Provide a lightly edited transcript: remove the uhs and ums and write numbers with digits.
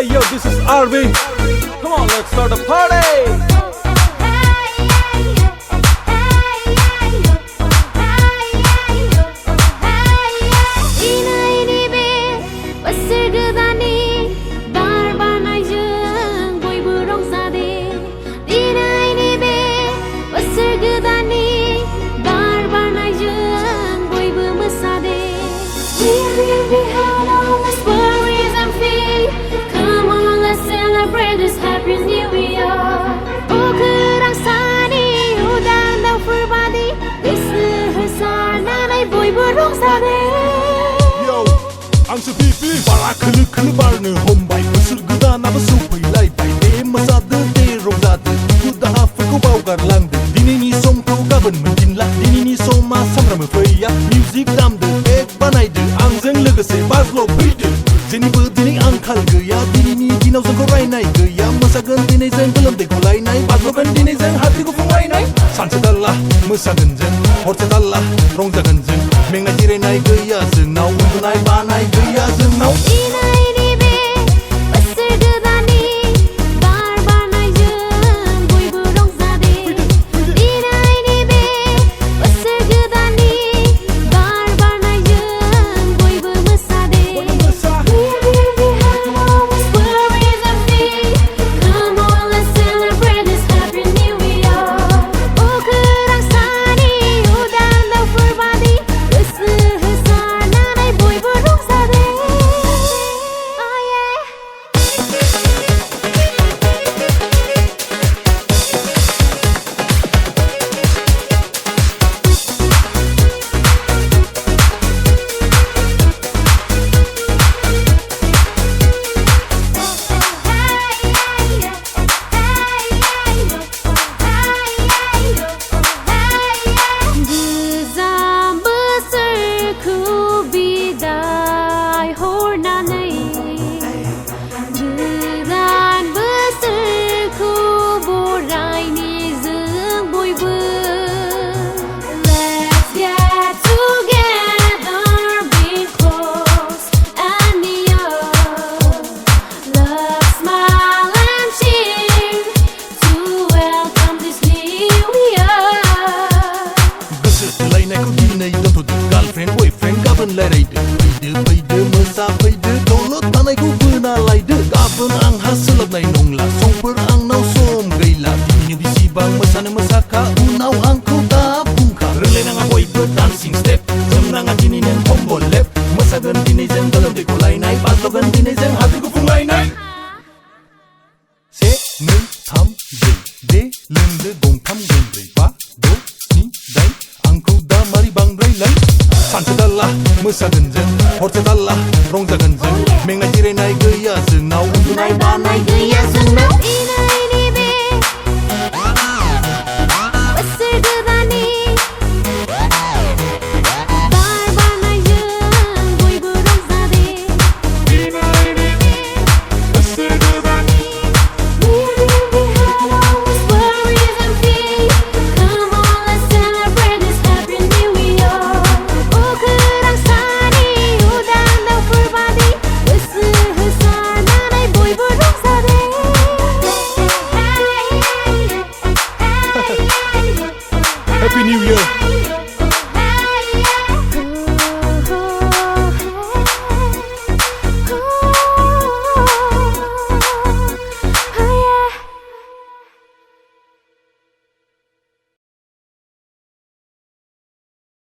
Hey yo, this is Arvin. Come on, let's start a party. Celebrate this happy new year. 그랑 산이 우단 everybody. This 나의 보이브롱 사대. Yo, ang sa pipi para kılı barnı hombay mısır gıda na basupay laybay de masada de rozada kuda hafiko bawgarlandı dinini som ko gaban mendinla dinini soma samramı faya music damdı ek banaydı angzeng legase bazlo bıydı Zeni berdini angkal gaya dinini dinau zengko rainai gaya masagan dinai zeng belum de kulainai bazlogan dinai zeng hatiku fungainai 산책달라 무사근전 호텔달라 롱자근전 맹나지레 나이 그야 증나우 운두나이 바나이 그야 증나우 Baydı masa baydı Download tanay ko buna laydı Gabın ang hasilab na inongla Songper ang naw som gayla Dinyo bisibang masana masaka Unaw ang kuda bungka Relay na nga boy bird dancing step Sem na nga dininin combo lep Masagan dinizen dalam de ko lainay Paslogan dinizen hati ko fung lainay Se, nung, tam, jay De, lende, gong, tam, gong, ray Ba, do, ni, day Ang kuda maribang ray lay 산책달라 무사근전 호텔달라 롱자근전 맹나지레 나이 그야 증나우 운두나이 바나이